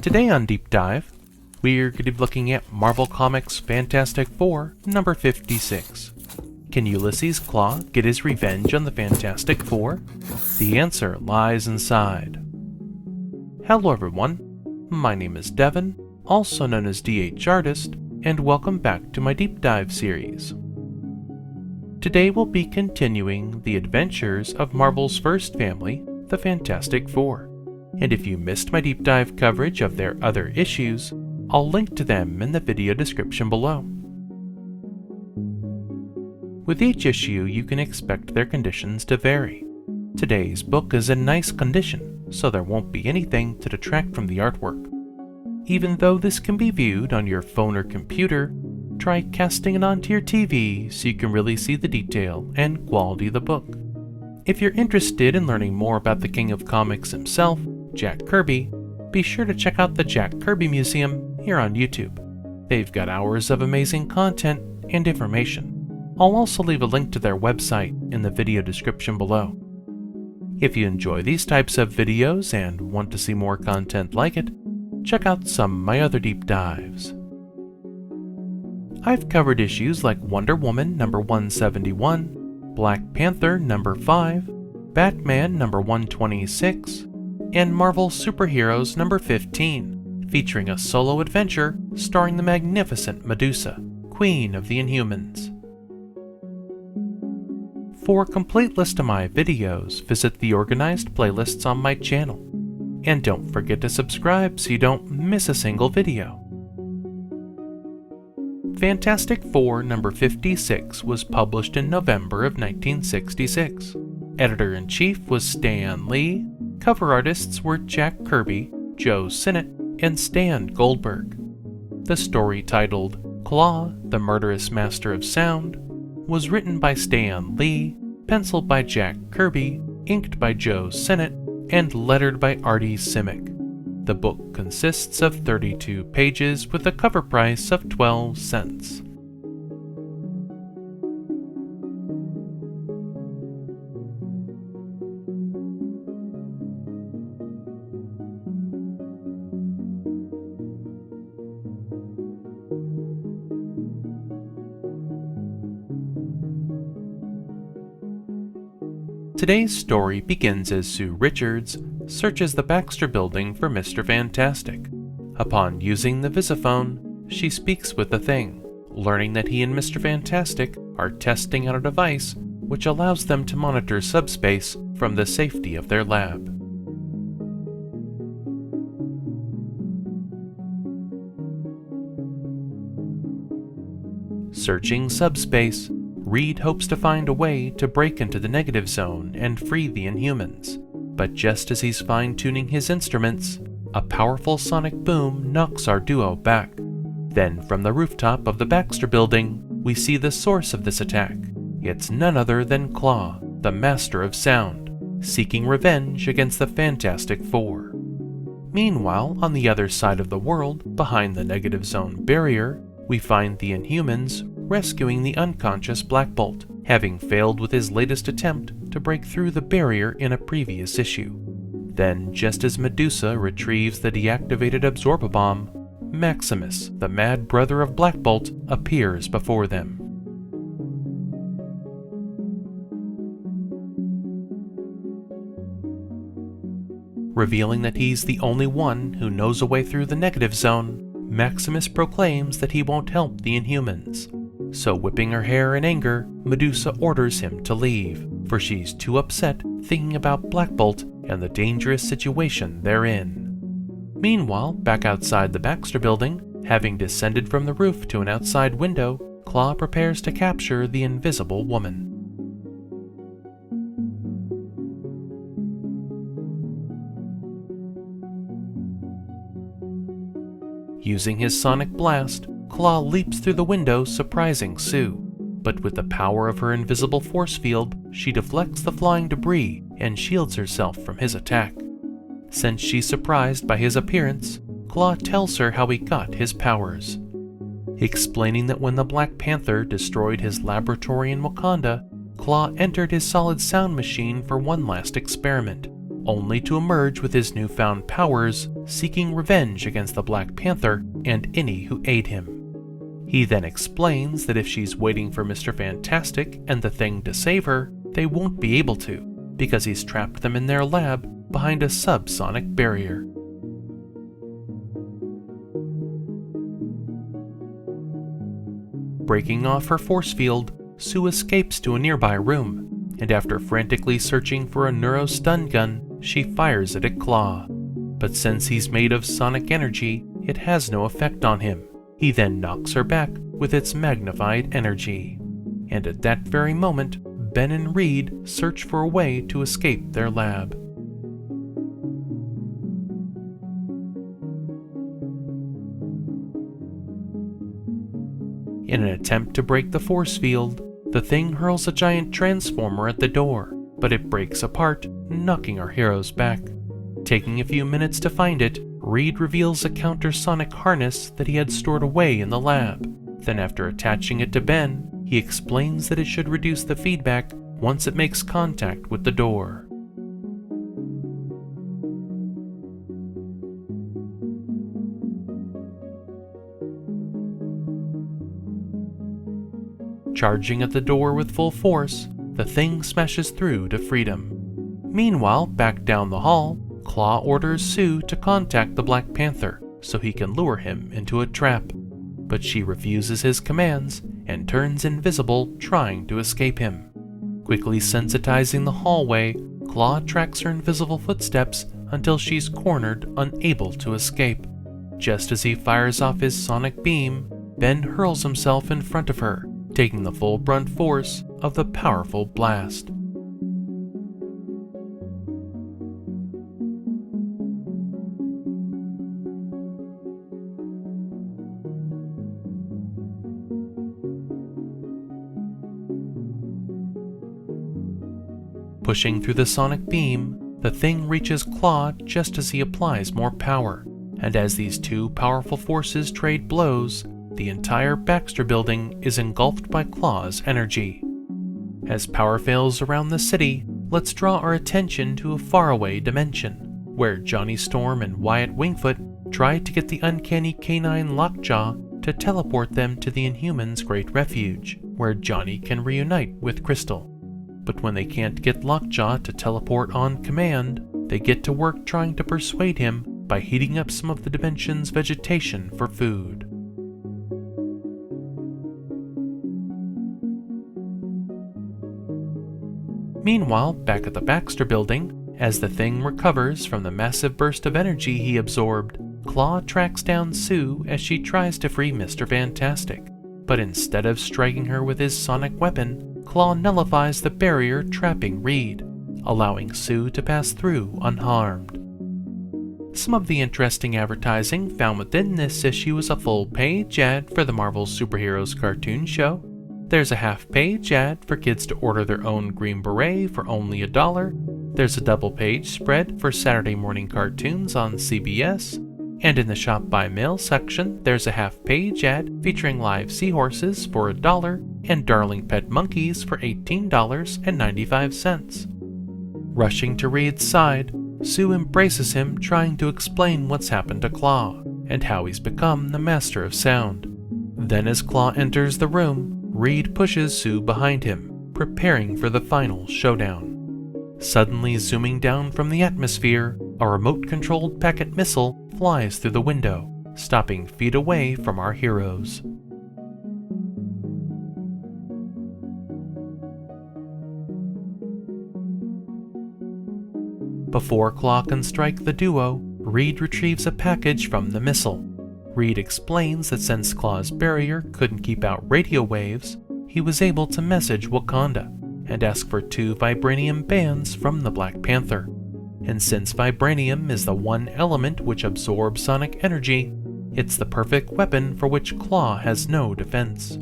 Today on Deep Dive, we're going to be looking at Marvel Comics Fantastic Four, number 56. Can Ulysses Klaw get his revenge on the Fantastic Four? The answer lies inside. Hello everyone, my name is Devin, also known as DH Artist, and welcome back to my Deep Dive series. Today we'll be continuing the adventures of Marvel's first family, the Fantastic Four. And if you missed my deep dive coverage of their other issues, I'll link to them in the video description below. With each issue, you can expect their conditions to vary. Today's book is in nice condition, so there won't be anything to detract from the artwork. Even though this can be viewed on your phone or computer, try casting it onto your TV so you can really see the detail and quality of the book. If you're interested in learning more about the King of Comics himself, Jack Kirby, be sure to check out the Jack Kirby Museum here on YouTube. They've got hours of amazing content and information. I'll also leave a link to their website in the video description below. If you enjoy these types of videos and want to see more content like it, check out some of my other deep dives. I've covered issues like Wonder Woman number 171, Black Panther number 5, Batman number 126, and Marvel Superheroes number 15, featuring a solo adventure starring the magnificent Medusa, Queen of the Inhumans. For a complete list of my videos, visit the organized playlists on my channel. And don't forget to subscribe so you don't miss a single video. Fantastic Four number 56 was published in November of 1966. Editor-in-chief was Stan Lee. Cover artists were Jack Kirby, Joe Sinnott, and Stan Goldberg. The story, titled Klaw, the Murderous Master of Sound, was written by Stan Lee, penciled by Jack Kirby, inked by Joe Sinnott, and lettered by Artie Simek. The book consists of 32 pages with a cover price of 12 cents. Today's story begins as Sue Richards searches the Baxter Building for Mr. Fantastic. Upon using the visiphone, she speaks with the Thing, learning that he and Mr. Fantastic are testing out a device which allows them to monitor subspace from the safety of their lab. Searching subspace, Reed hopes to find a way to break into the negative zone and free the Inhumans. But just as he's fine-tuning his instruments, a powerful sonic boom knocks our duo back. Then from the rooftop of the Baxter Building, we see the source of this attack. It's none other than Klaw, the Master of Sound, seeking revenge against the Fantastic Four. Meanwhile, on the other side of the world, behind the negative zone barrier, we find the Inhumans rescuing the unconscious Black Bolt, having failed with his latest attempt to break through the barrier in a previous issue. Then, just as Medusa retrieves the deactivated Absorbabomb, Maximus, the mad brother of Black Bolt, appears before them. Revealing that he's the only one who knows a way through the negative zone, Maximus proclaims that he won't help the Inhumans. So whipping her hair in anger, Medusa orders him to leave, for she's too upset thinking about Black Bolt and the dangerous situation they're in. Meanwhile, back outside the Baxter Building, having descended from the roof to an outside window, Klaw prepares to capture the Invisible Woman. Using his sonic blast, Klaw leaps through the window, surprising Sue. But with the power of her invisible force field, she deflects the flying debris and shields herself from his attack. Since she's surprised by his appearance, Klaw tells her how he got his powers. Explaining that when the Black Panther destroyed his laboratory in Wakanda, Klaw entered his solid sound machine for one last experiment, only to emerge with his newfound powers seeking revenge against the Black Panther and any who aid him. He then explains that if she's waiting for Mr. Fantastic and the Thing to save her, they won't be able to, because he's trapped them in their lab behind a subsonic barrier. Breaking off her force field, Sue escapes to a nearby room, and after frantically searching for a neuro-stun gun, she fires it at Klaw. But since he's made of sonic energy, it has no effect on him. He then knocks her back with its magnified energy. And at that very moment, Ben and Reed search for a way to escape their lab. In an attempt to break the force field, the Thing hurls a giant transformer at the door, but it breaks apart, knocking our heroes back. Taking a few minutes to find it, Reed reveals a countersonic harness that he had stored away in the lab. Then after attaching it to Ben, he explains that it should reduce the feedback once it makes contact with the door. Charging at the door with full force, the Thing smashes through to freedom. Meanwhile, back down the hall, Klaw orders Sue to contact the Black Panther so he can lure him into a trap. But she refuses his commands and turns invisible, trying to escape him. Quickly sensitizing the hallway, Klaw tracks her invisible footsteps until she's cornered, unable to escape. Just as he fires off his sonic beam, Ben hurls himself in front of her, taking the full brunt force of the powerful blast. Pushing through the sonic beam, the Thing reaches Klaw just as he applies more power, and as these two powerful forces trade blows, the entire Baxter building is engulfed by Klaw's energy. As power fails around the city, let's draw our attention to a faraway dimension, where Johnny Storm and Wyatt Wingfoot try to get the uncanny canine Lockjaw to teleport them to the Inhumans' Great Refuge, where Johnny can reunite with Crystal. But when they can't get Lockjaw to teleport on command, they get to work trying to persuade him by heating up some of the dimension's vegetation for food. Meanwhile, back at the Baxter building, as the Thing recovers from the massive burst of energy he absorbed, Klaw tracks down Sue as she tries to free Mr. Fantastic. But instead of striking her with his sonic weapon, Klaw nullifies the barrier trapping Reed, allowing Sue to pass through unharmed. Some of the interesting advertising found within this issue is a full-page ad for the Marvel Superheroes cartoon show. There's a half-page ad for kids to order their own Green Beret for only $1. There's a double-page spread for Saturday morning cartoons on CBS. And in the Shop by Mail section, there's a half-page ad featuring live seahorses for $1 and darling pet monkeys for $18.95. Rushing to Reed's side, Sue embraces him, trying to explain what's happened to Klaw and how he's become the master of sound. Then as Klaw enters the room, Reed pushes Sue behind him, preparing for the final showdown. Suddenly zooming down from the atmosphere, a remote-controlled packet missile flies through the window, stopping feet away from our heroes. Before Klaw can strike the duo, Reed retrieves a package from the missile. Reed explains that since Klaw's barrier couldn't keep out radio waves, he was able to message Wakanda and ask for 2 vibranium bands from the Black Panther. And since vibranium is the one element which absorbs sonic energy, it's the perfect weapon for which Klaw has no defense.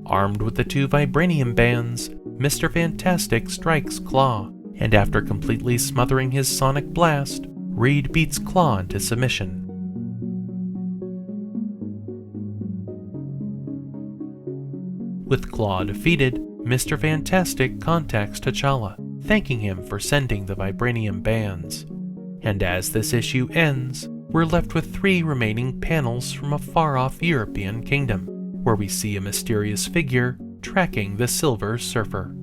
Armed with the 2 vibranium bands, Mr. Fantastic strikes Klaw, and after completely smothering his sonic blast, Reed beats Klaw into submission. With Klaw defeated, Mr. Fantastic contacts T'Challa, thanking him for sending the vibranium bands. And as this issue ends, we're left with 3 remaining panels from a far-off European kingdom, where we see a mysterious figure tracking the Silver Surfer.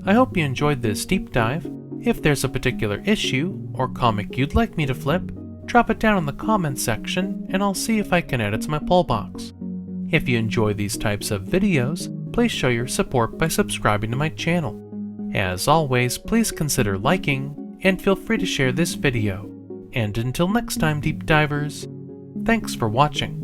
I hope you enjoyed this deep dive. If there's a particular issue or comic you'd like me to flip, drop it down in the comments section and I'll see if I can add it to my poll box. If you enjoy these types of videos, please show your support by subscribing to my channel. As always, please consider liking and feel free to share this video. And until next time, deep divers, thanks for watching.